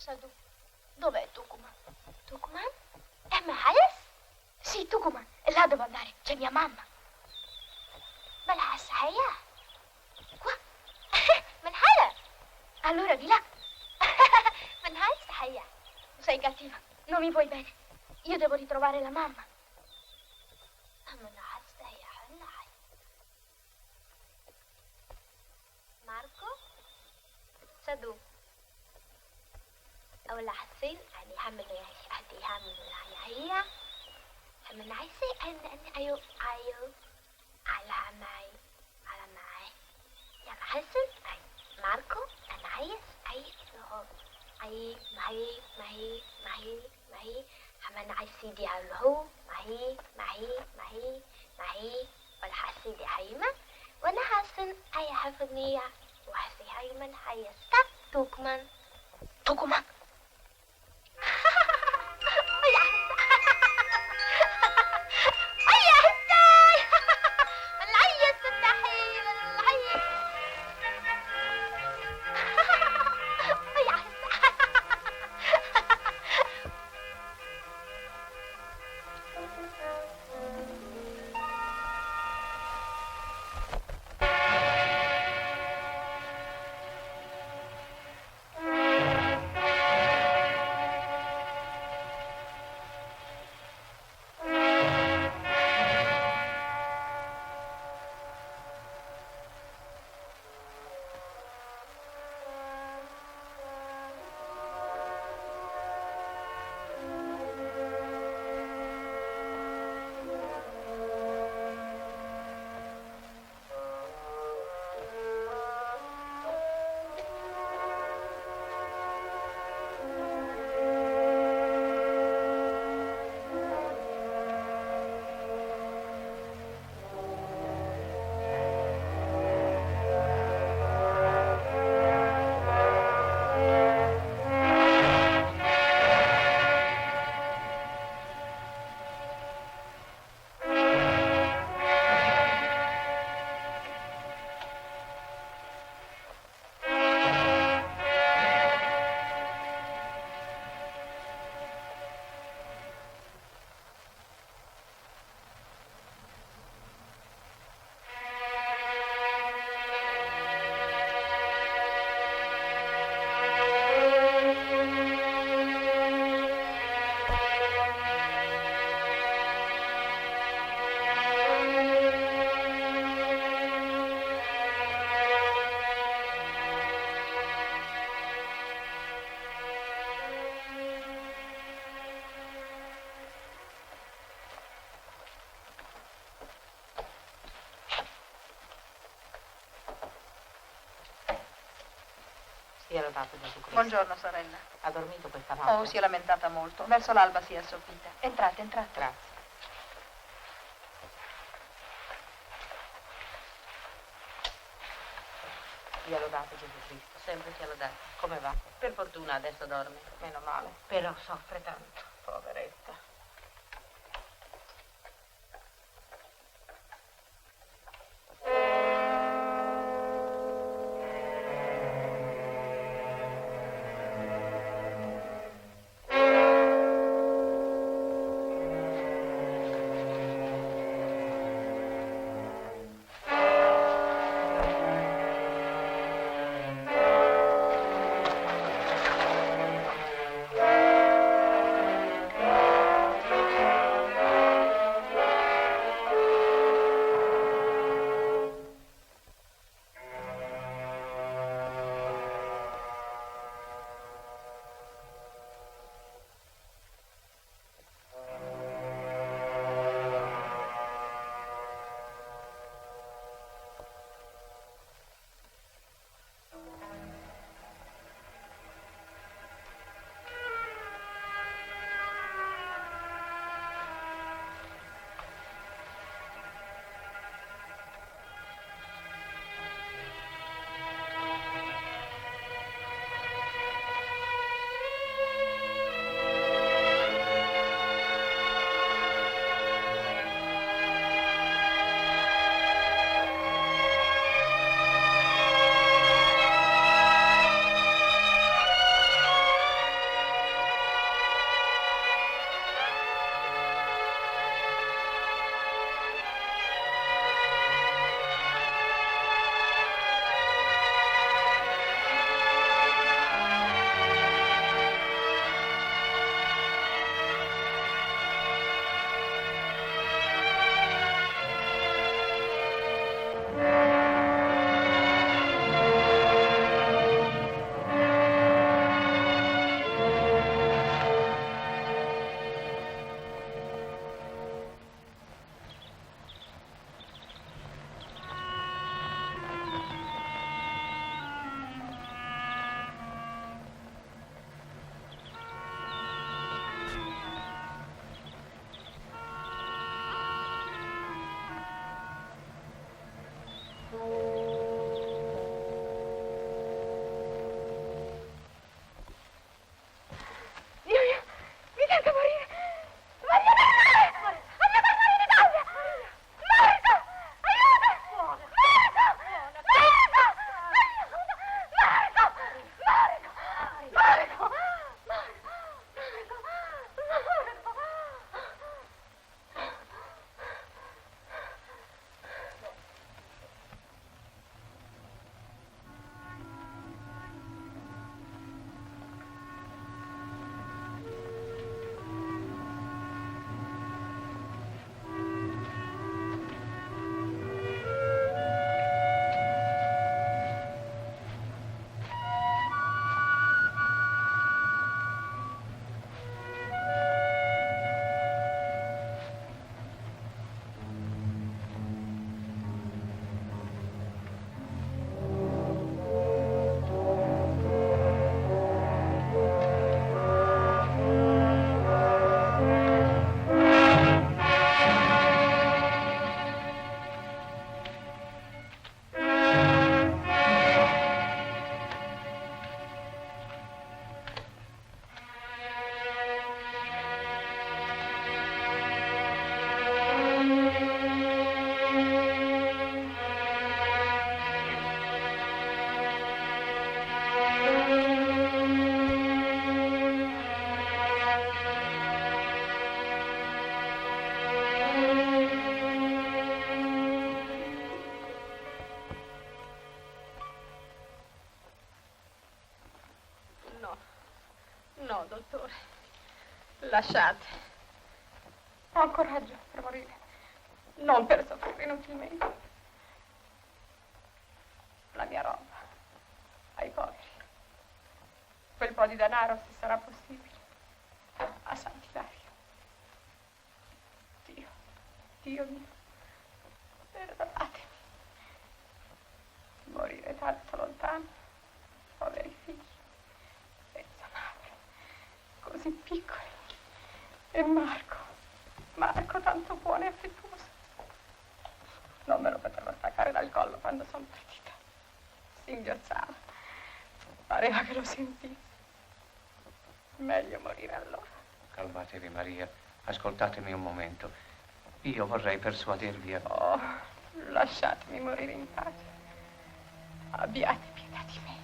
Sadu, dov'è Tucuman? Tucuman? Mahalas? Sì, Tucuman, è là devo andare, c'è mia mamma. Malhassa, qua? Manhala? Allora di là. Manhala, sei cattiva, non mi vuoi bene. Io devo ritrovare la mamma. Marco? Sadu. أول حسين أني حمل أهدي حمل هي حمل عايزة أن أيو على معي يا حسن أي ماركو أنا عايز أي معي حمل عايز سيدي على هو معي ولا حسيدي حيمة وأنا حسن أي حفظني وحسي حيمة حي ستك توكمان Si è lodato Gesù Cristo. Buongiorno, sorella. Ha dormito questa notte? Oh, si è lamentata molto. Verso l'alba si è assopita. Entrate. Grazie. Sia lodato Gesù Cristo. Sempre sia lodato. Come va? Per fortuna adesso dorme. Meno male. Però soffre tanto. Poveretta. dottore. Lasciate. Ho coraggio per morire, non per soffrire inutilmente. La mia roba ai poveri. Quel po' di denaro, se sarà possibile, a Sant'Ilario. Dio mio, perdonatemi. Morire tanto lontano, poveri figli, senza madre, così piccoli. E Marco tanto buono e affettuoso. Non me lo potevo staccare dal collo quando sono partita. Singhiozzava. Pareva che lo sentisse. Meglio morire allora. Calmatevi, Maria. Ascoltatemi un momento. Io vorrei persuadervi a... Oh, lasciatemi morire in pace. Abbiate pietà di me.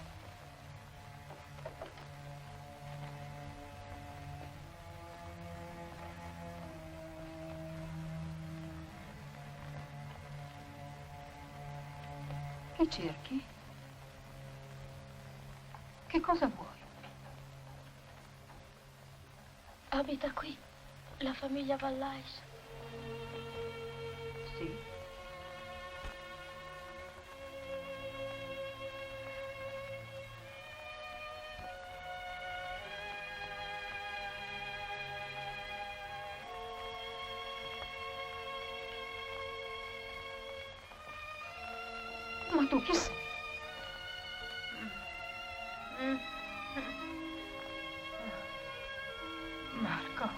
Che cerchi? Che cosa vuoi? Abita qui la famiglia Vallais. Sì. Ma tu chi sei? Marco.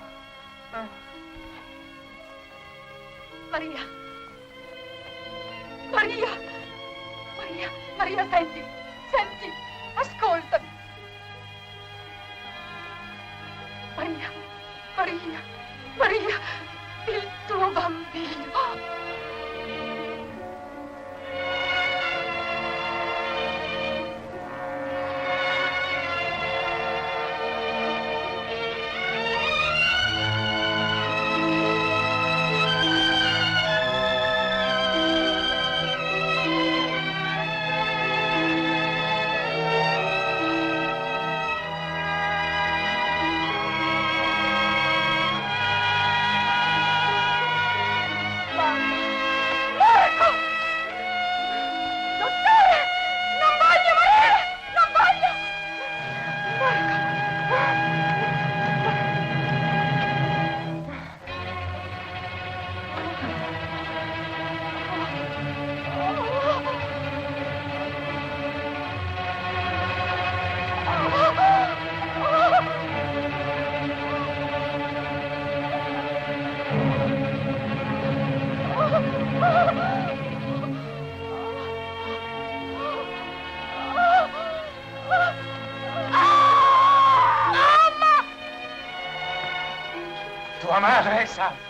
Maria. Maria, senti, ascoltami. Maria, il tuo bambino. Tua madre è salva.